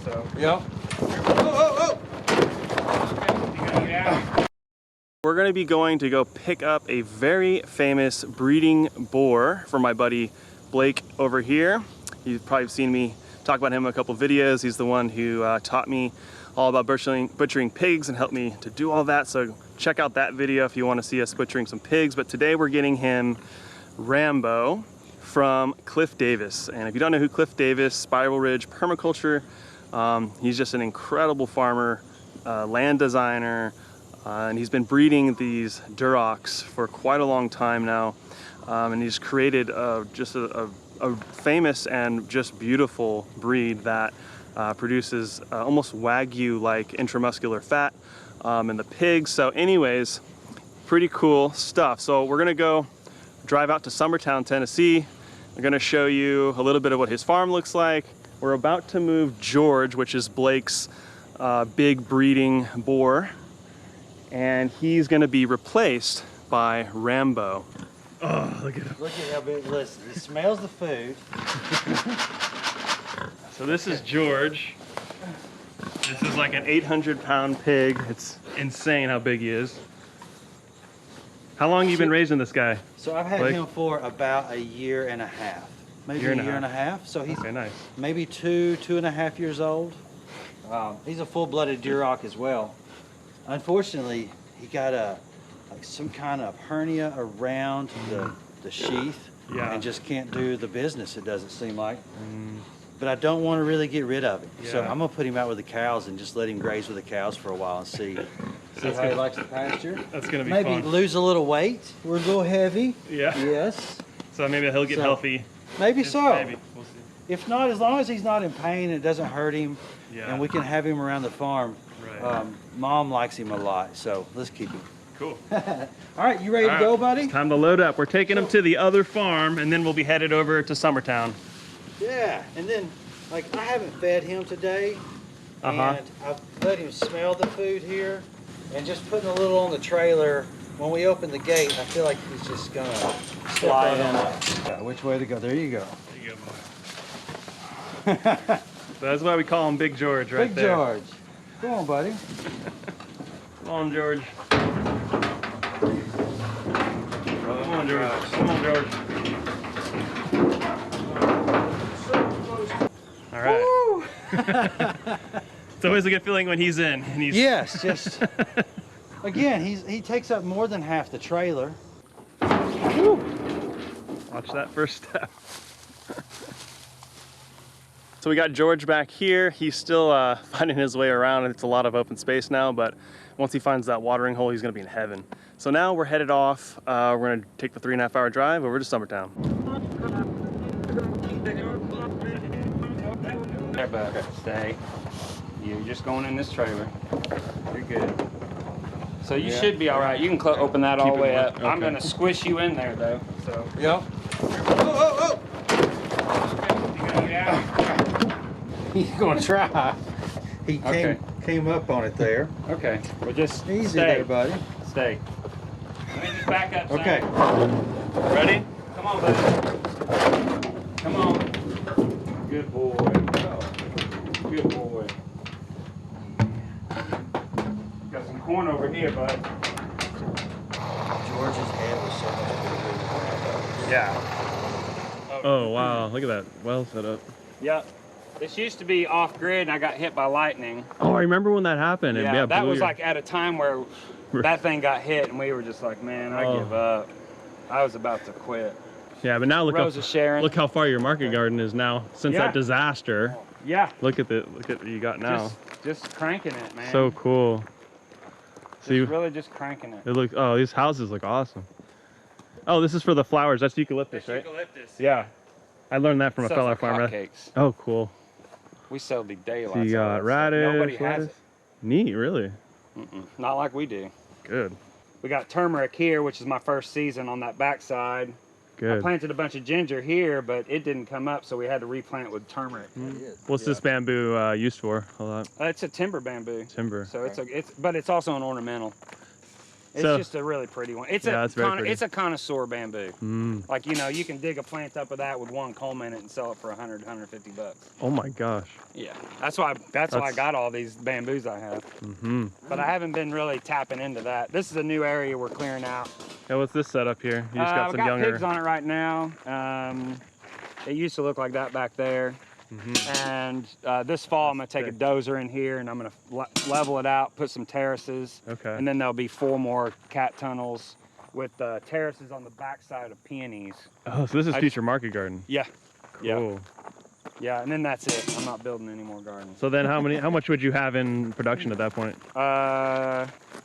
So. Yep. We're going to be going to go pick up a very famous breeding boar for my buddy Blake over here. You've probably seen me talk about him in a couple videos. He's the one who taught me all about butchering pigs and helped me to do all that. So check out that video if you want to see us butchering some pigs. But today we're getting him Rambo from Cliff Davis. And if you don't know who Cliff Davis, Spiral Ridge Permaculture, he's just an incredible farmer, land designer, and he's been breeding these Durocs for quite a long time now. And he's created just a famous and just beautiful breed that produces almost Wagyu-like intramuscular fat in the pigs. So anyways, pretty cool stuff. So we're gonna go drive out to Summertown, Tennessee. I'm gonna show you a little bit of what his farm looks like. We're about to move George, which is Blake's big breeding boar, and he's gonna be replaced by Rambo. Oh, look at him. Look at how big, listen, he smells the food. So this is George. This is like an 800-pound pig. It's insane how big he is. How long have you been raising this guy? So I've had him for about a year and a half. Maybe a year and a half. So he's nice. Maybe 2.5 years old. He's a full-blooded Duroc as well. Unfortunately, he got some kind of hernia around the sheath, and just can't do the business, it doesn't seem like. But I don't want to really get rid of him. So I'm gonna put him out with the cows and just let him graze with the cows for a while and see how he likes the pasture. That's gonna be maybe fun. Lose a little weight. We're a little heavy. Yeah. Yes. So maybe he'll get healthy. Maybe so. Maybe. We'll see. If not, as long as he's not in pain and it doesn't hurt him, and we can have him around the farm. Right. Mom likes him a lot, so let's keep him. Cool. All right, you ready to go, buddy? Time to load up. We're taking him to the other farm, and then we'll be headed over to Summertown. Yeah, and then, like, I haven't fed him today, and I've let him smell the food here, and just putting a little on the trailer. When we open the gate, I feel like he's just gonna slide in. Which way to go? There you go. There you go, boy. So that's why we call him Big George right there. Big George. Come on, buddy. Come on, George. Come on, George. Come on, George. All right. It's always a good feeling when he's in. And he's just again, he takes up more than half the trailer. Woo. Watch that first step. So we got George back here. He's still finding his way around. It's a lot of open space now, but once he finds that watering hole, he's gonna be in heaven. So now we're headed off. We're gonna take the 3.5-hour drive over to Summertown. There, bud. Stay. You're just going in this trailer. You're good. So you should be all right. You can open that all the way up. Okay. I'm gonna squish you in there, though. So. Yep. Oh. He's gonna try. He came up on it there. Okay. Well, just easy stay. there, buddy. Stay. Let me just back up. Okay. Son. Ready? Come on, buddy. Come on. Good boy. Good boy. Got some corn over here, bud. George's head was so much bigger. Yeah. Oh wow! Look at that. Well set up. Yep. This used to be off grid, and I got hit by lightning. Oh, I remember when that happened. Yeah, that was like at a time where that thing got hit, and we were just like, man, I give up. I was about to quit. Yeah, but now look how far your market garden is now since that disaster. Yeah. Look at what you got now. Just cranking it, man. So cool. See, really just cranking it. It looks. Oh, these houses look awesome. Oh, this is for the flowers. That's eucalyptus, right? Eucalyptus. Yeah. I learned that from a fellow farmer. Cakes. Oh, cool. We sell the daylights. So you got radish. Nobody has it. Neat, really. Not like we do. Good. We got turmeric here, which is my first season on that backside. Good. I planted a bunch of ginger here, but it didn't come up, so we had to replant with turmeric. What's this bamboo used for? A lot. It's a timber bamboo. Timber. So but it's also an ornamental. It's just a really pretty one. It's it's a connoisseur bamboo. Like, you know, you can dig a plant up of that with one culm in it and sell it for 100, 150 bucks. Oh my gosh. Yeah, that's why I got all these bamboos I have. But I haven't been really tapping into that. This is a new area we're clearing out. Yeah, what's this setup here? You just got some younger pigs on it right now. It used to look like that back there. And this fall I'm gonna take a dozer in here and I'm gonna level it out, put some terraces. Okay. And then there'll be 4 more cat tunnels with terraces on the backside of peonies. Oh, so this is future market garden. Yeah. Cool. Yeah, and then that's it. I'm not building any more gardens. So then how much would you have in production at that point?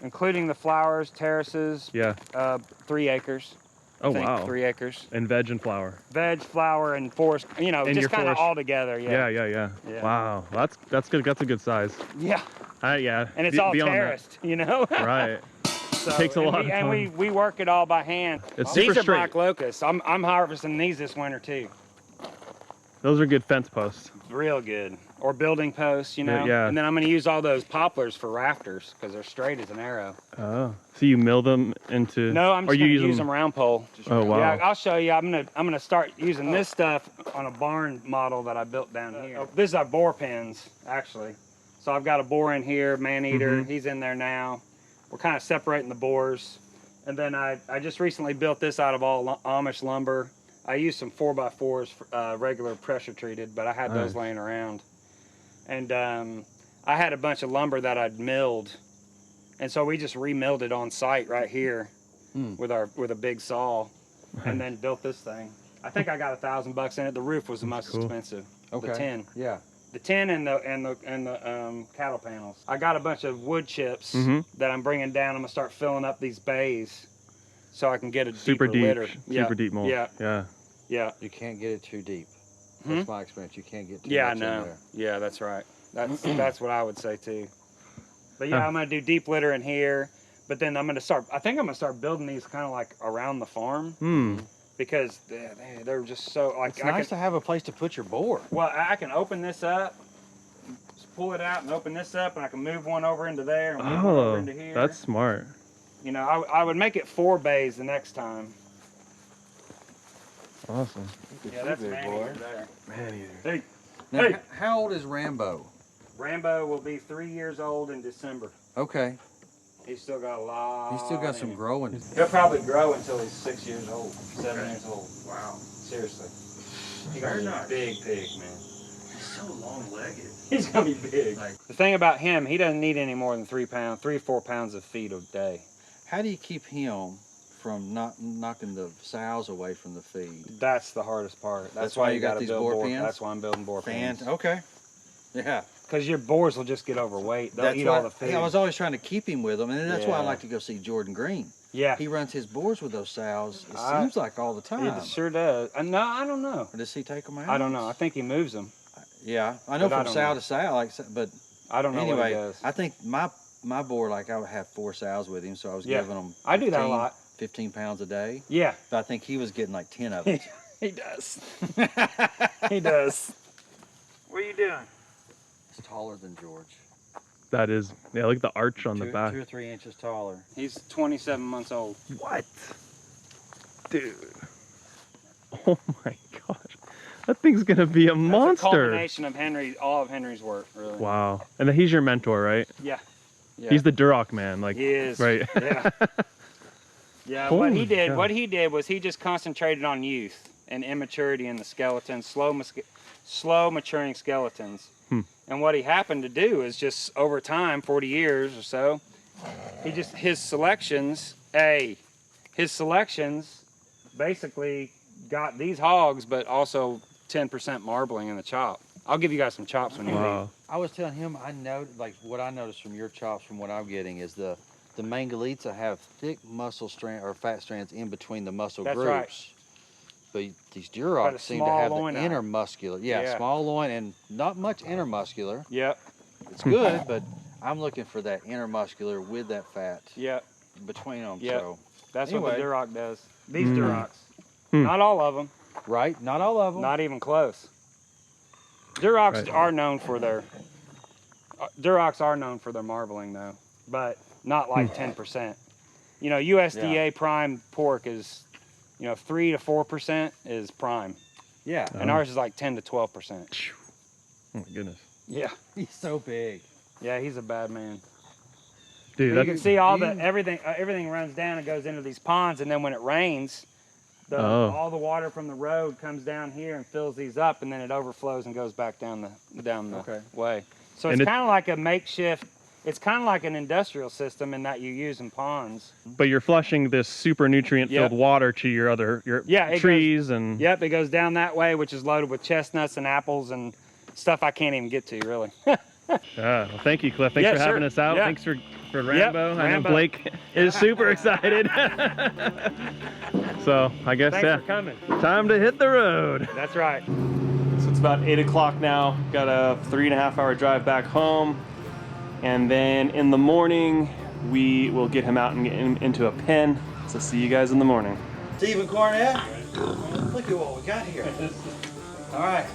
Including the flowers, terraces. Yeah. 3 acres. Oh, wow. 3 acres. And veg and flower. Veg, flower, and forest, you know, just kind of all together, yeah. Wow, that's good. That's a good size. Yeah. Yeah. And it's all terraced, you know? Right. So, takes a lot of time. And we work it all by hand. It's these super are straight. black locusts. I'm harvesting these this winter too. Those are good fence posts. Real good. Or building posts, you know? Yeah. And then I'm going to use all those poplars for rafters because they're straight as an arrow. Oh. So you mill them into... No, I'm just going to use them round pole. Oh, wow. Yeah, I'll show you. I'm gonna start using this stuff on a barn model that I built down here. This is our boar pens, actually. So I've got a boar in here, man-eater. He's in there now. We're kind of separating the boars. And then I just recently built this out of all Amish lumber. I used some 4x4s, regular pressure treated, but I had those laying around. And I had a bunch of lumber that I'd milled. And so we just remilled it on site right here with a big saw and then built this thing. I think I got $1,000 in it. The roof was the most expensive. Okay. The tin. Yeah. The tin and the cattle panels. I got a bunch of wood chips that I'm bringing down. I'm gonna start filling up these bays so I can get a super deep litter. Super deep mold. Yeah. You can't get it too deep. That's my experience. You can't get too much in there. Yeah, that's right. That's what I would say too. But yeah, I'm gonna do deep litter in here. But then I think I'm gonna start building these kind of like around the farm. Because they're just so like. It's nice to have a place to put your boar. Well, I can open this up, just pull it out and open this up, and I can move one over into there and move one over into here. That's smart. You know, I would make it 4 bays the next time. Awesome. Yeah, that's man-eater there. Man-eater. Now, how old is Rambo? Rambo will be 3 years old in December. Okay. He's still got a lot. He's still got some growing. He'll probably grow until he's 6 years old, 7 years old. Wow. Seriously. He's gonna be a big pig, man. He's so long-legged. He's gonna be big. The thing about him, he doesn't need any more than 3 or 4 pounds of feed a day. How do you keep him from not knocking the sows away from the feed? That's the hardest part. That's why you got these boar pens? That's why I'm building boar pens. Okay. Yeah. Because your boars will just get overweight. They'll eat all the food. I was always trying to keep him with them, and that's why I like to go see Jordan Green. Yeah. He runs his boars with those sows, it seems like all the time. It sure does. No, I don't know. Or does he take them out? I don't know. I think he moves them. Yeah. I know from sow to sow, but I don't know anyway, what he does. I think my boar, like I would have 4 sows with him, so I was giving them 15, I do that a lot. 15 pounds a day. Yeah. But I think he was getting like 10 of it. He does. He does. What are you doing? It's taller than George. That is, yeah, look at the arch on the back. 2 or 3 inches taller. He's 27 months old. What? Dude. Oh my gosh. That thing's gonna be a monster. That's a culmination of all of Henry's work, really. Wow. And he's your mentor, right? Yeah. He's the Duroc man, like. He is. Right. Yeah. Yeah. What he did was he just concentrated on youth and immaturity in the skeletons, slow maturing skeletons. And what he happened to do is just over time, 40 years or so, his selections basically got these hogs, but also 10% marbling in the chop. I'll give you guys some chops when you leave. I was telling him, what I noticed from your chops, from what I'm getting, is the Mangalitsa have thick muscle strand or fat strands in between the muscle groups. Right. But these Durocs seem to have the intermuscular. Small loin and not much intermuscular. Yep. It's good, but I'm looking for that intermuscular with that fat. Yep. Between them. Yep. So that's what the Duroc does. These Durocs. Not all of them. Right. Not all of them. Not even close. Durocs are known for their marbling though, but not like 10%. You know, USDA prime pork is, you know, 3 to 4% is prime. Yeah. And ours is like 10 to 12%. Oh my goodness. Yeah. He's so big. Yeah, he's a bad man. Dude, You can see all the everything runs down and goes into these ponds, and then when it rains, all the water from the road comes down here and fills these up, and then it overflows and goes back down the way. So it's kind of like a makeshift. It's kind of like an industrial system in that you use in ponds. But you're flushing this super nutrient-filled water to your trees and. Yep, it goes down that way, which is loaded with chestnuts and apples and stuff I can't even get to, really. Well, thank you, Cliff. Thanks for having us out. Yeah. Thanks for Rambo. Yep, I know Rambo. Blake is super excited. So I guess Thanks for coming. Time to hit the road. That's right. So it's about 8 o'clock now. Got a 3.5 hour drive back home. And then in the morning, we will get him out and get him into a pen. So see you guys in the morning. Stephen Cornett, look at what we got here. All right.